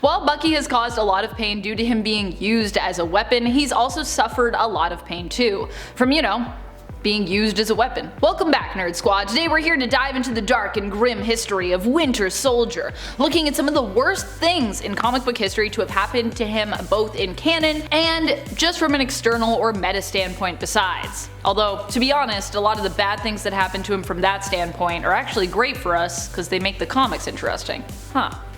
While Bucky has caused a lot of pain due to him being used as a weapon, he's also suffered a lot of pain too, from, being used as a weapon. Welcome back, Nerd Squad. Today we're here to dive into the dark and grim history of Winter Soldier, looking at some of the worst things in comic book history to have happened to him both in canon and just from an external or meta standpoint besides. Although, to be honest, a lot of the bad things that happen to him from that standpoint are actually great for us because they make the comics interesting.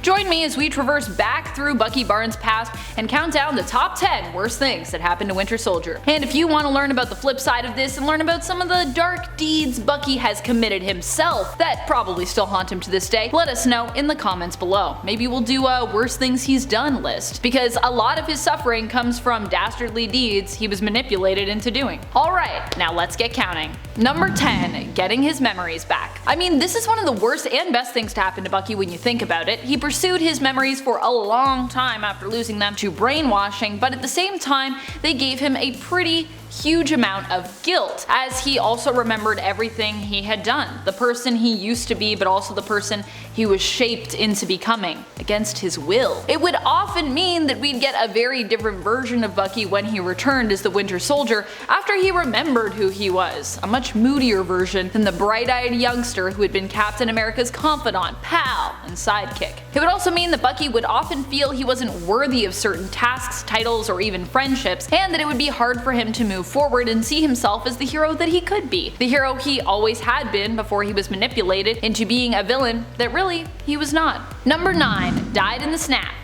Join me as we traverse back through Bucky Barnes' past and count down the top 10 worst things that happened to Winter Soldier. And if you want to learn about the flip side of this and learn about some of the dark deeds Bucky has committed himself that probably still haunt him to this day, let us know in the comments below. Maybe we'll do a worst things he's done list, because a lot of his suffering comes from dastardly deeds he was manipulated into doing. Alright, now let's get counting. Number 10, getting his memories back. I mean, this is one of the worst and best things to happen to Bucky when you think about it. He pursued his memories for a long time after losing them to brainwashing, but at the same time, they gave him a pretty huge amount of guilt, as he also remembered everything he had done, the person he used to be, but also the person he was shaped into becoming, against his will. It would often mean that we'd get a very different version of Bucky when he returned as the Winter Soldier after he remembered who he was, a much moodier version than the bright-eyed youngster who had been Captain America's confidant, pal, and sidekick. It would also mean that Bucky would often feel he wasn't worthy of certain tasks, titles, or even friendships, and that it would be hard for him to move forward and see himself as the hero that he could be. The hero he always had been before he was manipulated into being a villain that really he was not. Number 9, died in the snap.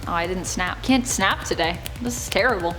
Oh, I didn't snap. Can't snap today. This is terrible.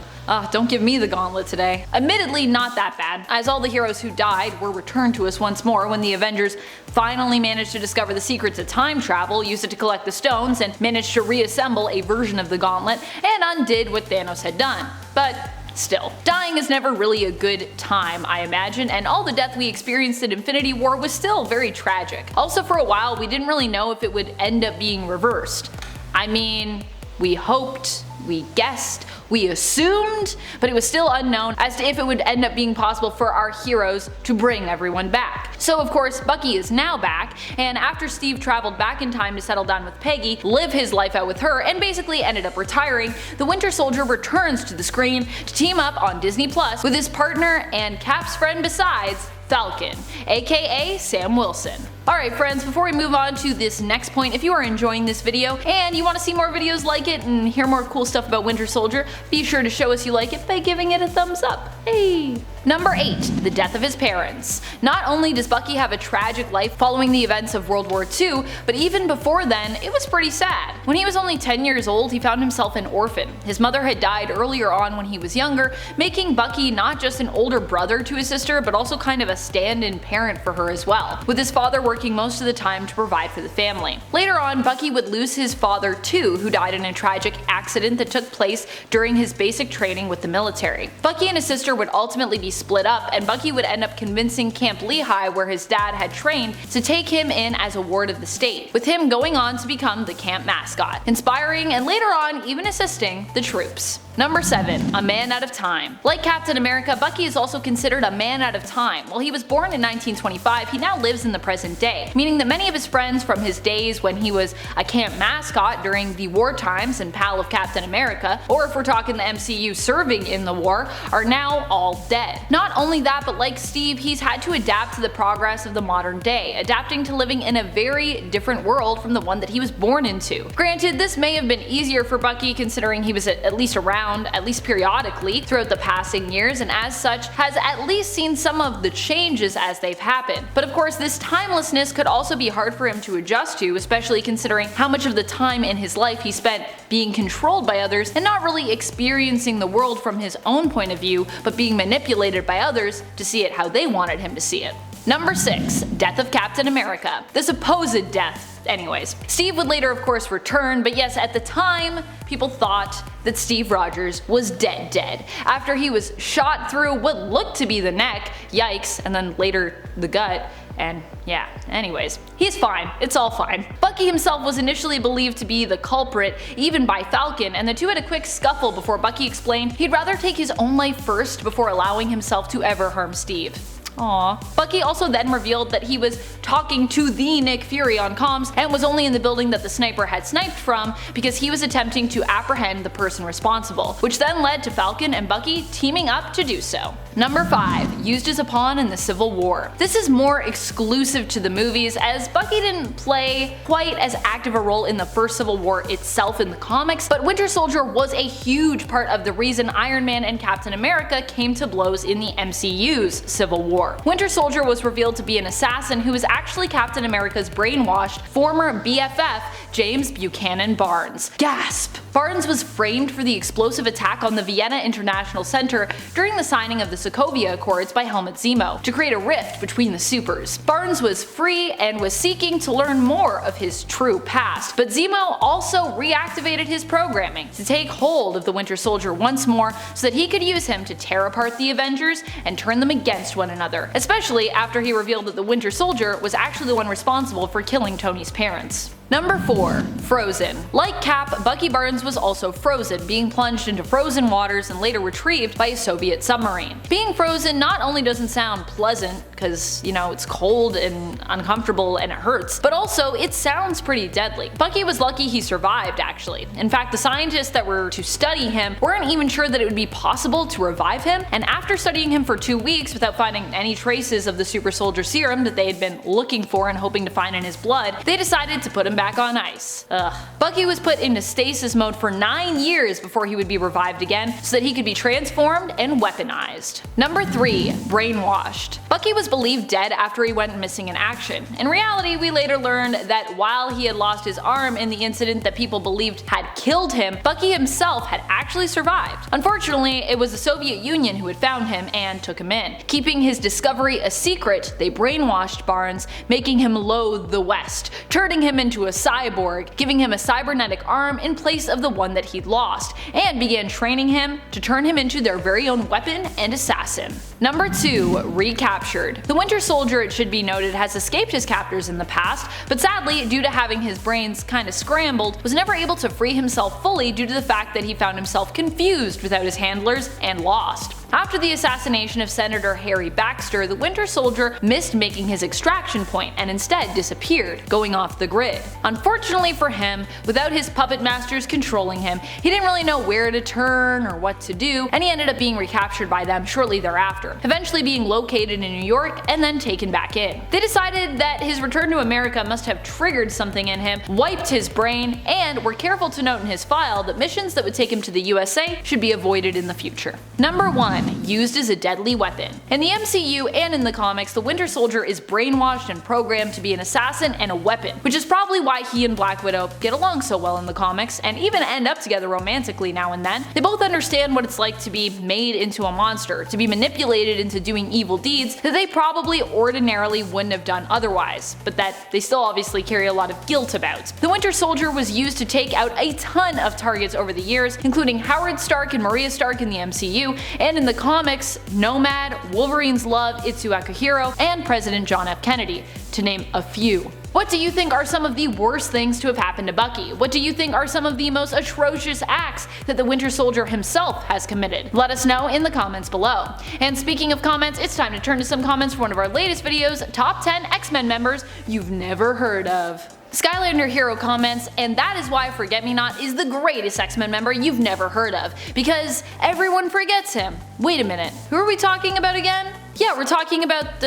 Don't give me the gauntlet today. Admittedly, not that bad, as all the heroes who died were returned to us once more when the Avengers finally managed to discover the secrets of time travel, used it to collect the stones, and managed to reassemble a version of the gauntlet, and undid what Thanos had done. But still, dying is never really a good time, I imagine, and all the death we experienced in Infinity War was still very tragic. Also, for a while, we didn't really know if it would end up being reversed. I mean, we hoped, we guessed, we assumed, but it was still unknown as to if it would end up being possible for our heroes to bring everyone back. So of course, Bucky is now back, and after Steve traveled back in time to settle down with Peggy, live his life out with her, and basically ended up retiring, the Winter Soldier returns to the screen to team up on Disney Plus with his partner and Cap's friend besides, Falcon, aka Sam Wilson. Alright friends, before we move on to this next point, if you are enjoying this video and you want to see more videos like it and hear more cool stuff about Winter Soldier, be sure to show us you like it by giving it a thumbs up. Hey! Number 8, the death of his parents. Not only does Bucky have a tragic life following the events of World War II, but even before then, it was pretty sad. When he was only 10 years old, he found himself an orphan. His mother had died earlier on when he was younger, making Bucky not just an older brother to his sister, but also kind of a stand-in parent for her as well, with his father working most of the time to provide for the family. Later on, Bucky would lose his father too, who died in a tragic accident that took place during his basic training with the military. Bucky and his sister would ultimately be split up, and Bucky would end up convincing Camp Lehigh, where his dad had trained, to take him in as a ward of the state, with him going on to become the camp mascot, inspiring and later on even assisting the troops. Number 7, a man out of time. Like Captain America, Bucky is also considered a man out of time. While he was born in 1925, he now lives in the present day, meaning that many of his friends from his days when he was a camp mascot during the war times and pal of Captain America, or if we're talking the MCU serving in the war, are now all dead. Not only that, but like Steve, he's had to adapt to the progress of the modern day, adapting to living in a very different world from the one that he was born into. Granted, this may have been easier for Bucky considering he was at least around, at least periodically, throughout the passing years, and as such has at least seen some of the changes as they've happened. But of course, this timelessness could also be hard for him to adjust to, especially considering how much of the time in his life he spent being controlled by others and not really experiencing the world from his own point of view, but being manipulated by others to see it how they wanted him to see it. Number 6, death of Captain America. The supposed death. Anyways, Steve would later of course return, but yes, at the time, people thought that Steve Rogers was dead after he was shot through what looked to be the neck, yikes, and then later the gut, and yeah, anyways, he's fine, it's all fine. Bucky himself was initially believed to be the culprit, even by Falcon, and the two had a quick scuffle before Bucky explained he'd rather take his own life first before allowing himself to ever harm Steve. Aww. Bucky also then revealed that he was talking to the Nick Fury on comms and was only in the building that the sniper had sniped from because he was attempting to apprehend the person responsible, which then led to Falcon and Bucky teaming up to do so. Number 5. Used as a pawn in the Civil War. This is more exclusive to the movies, as Bucky didn't play quite as active a role in the first Civil War itself in the comics, but Winter Soldier was a huge part of the reason Iron Man and Captain America came to blows in the MCU's Civil War. Winter Soldier was revealed to be an assassin who was actually Captain America's brainwashed former BFF, James Buchanan Barnes. Gasp! Barnes was framed for the explosive attack on the Vienna International Center during the signing of the Sokovia Accords by Helmut Zemo to create a rift between the supers. Barnes was free and was seeking to learn more of his true past, but Zemo also reactivated his programming to take hold of the Winter Soldier once more so that he could use him to tear apart the Avengers and turn them against one another, especially after he revealed that the Winter Soldier was actually the one responsible for killing Tony's parents. Number 4. Frozen. Like Cap, Bucky Barnes was also frozen, being plunged into frozen waters and later retrieved by a Soviet submarine. Being frozen not only doesn't sound pleasant, because, you know, it's cold and uncomfortable and it hurts, but also it sounds pretty deadly. Bucky was lucky he survived, actually. In fact, the scientists that were to study him weren't even sure that it would be possible to revive him, and after studying him for 2 weeks without finding any traces of the super soldier serum that they had been looking for and hoping to find in his blood, they decided to put him back on ice. Ugh. Bucky was put into stasis mode for 9 years before he would be revived again so that he could be transformed and weaponized. Number 3. Brainwashed. Bucky was believed dead after he went missing in action. In reality, we later learned that while he had lost his arm in the incident that people believed had killed him, Bucky himself had actually survived. Unfortunately, it was the Soviet Union who had found him and took him in. Keeping his discovery a secret, they brainwashed Barnes, making him loathe the West, turning him into a cyborg, giving him a cybernetic arm in place of the one that he'd lost, and began training him to turn him into their very own weapon and assassin. Number 2. Recaptured. The Winter Soldier, it should be noted, has escaped his captors in the past, but sadly, due to having his brains kinda scrambled, was never able to free himself fully due to the fact that he found himself confused without his handlers and lost. After the assassination of Senator Harry Baxter, the Winter Soldier missed making his extraction point and instead disappeared, going off the grid. Unfortunately for him, without his puppet masters controlling him, he didn't really know where to turn or what to do, and he ended up being recaptured by them shortly thereafter, eventually being located in New York and then taken back in. They decided that his return to America must have triggered something in him, wiped his brain, and were careful to note in his file that missions that would take him to the USA should be avoided in the future. Number 1. Used as a deadly weapon. In the MCU and in the comics, the Winter Soldier is brainwashed and programmed to be an assassin and a weapon, which is probably why he and Black Widow get along so well in the comics and even end up together romantically now and then. They both understand what it's like to be made into a monster, to be manipulated into doing evil deeds that they probably ordinarily wouldn't have done otherwise, but that they still obviously carry a lot of guilt about. The Winter Soldier was used to take out a ton of targets over the years, including Howard Stark and Maria Stark in the MCU, and in the comics, Nomad, Wolverine's love Itsu Akihiro, and President John F. Kennedy, to name a few. What do you think are some of the worst things to have happened to Bucky? What do you think are some of the most atrocious acts that the Winter Soldier himself has committed? Let us know in the comments below. And speaking of comments, it's time to turn to some comments for one of our latest videos, Top 10 X-Men members you've never heard of. Skylander Hero comments, and that is why Forget-Me-Not is the greatest X-Men member you've never heard of, because everyone forgets him. Wait a minute, who are we talking about again? Yeah, we're talking about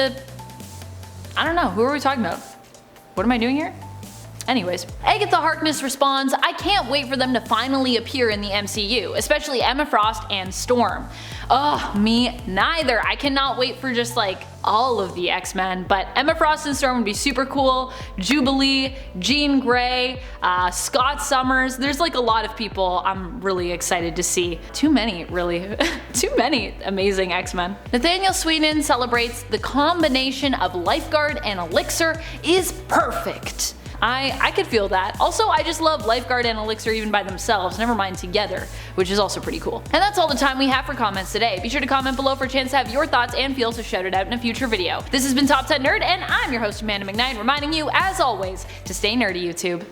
I don't know, who are we talking about? What am I doing here? Anyways, Agatha Harkness responds, I can't wait for them to finally appear in the MCU, especially Emma Frost and Storm. Ugh, me neither. I cannot wait for just like all of the X-Men, but Emma Frost and Storm would be super cool. Jubilee, Jean Grey, Scott Summers, there's like a lot of people I'm really excited to see. Too many, really. Too many amazing X-Men. Nathaniel Sweden celebrates the combination of Lifeguard and Elixir is perfect. I could feel that. Also, I just love Lifeguard and Elixir even by themselves, never mind together, which is also pretty cool. And that's all the time we have for comments today. Be sure to comment below for a chance to have your thoughts and feels to shout it out in a future video. This has been Top 10 Nerd, and I'm your host Amanda McKnight, reminding you, as always, to stay nerdy, YouTube.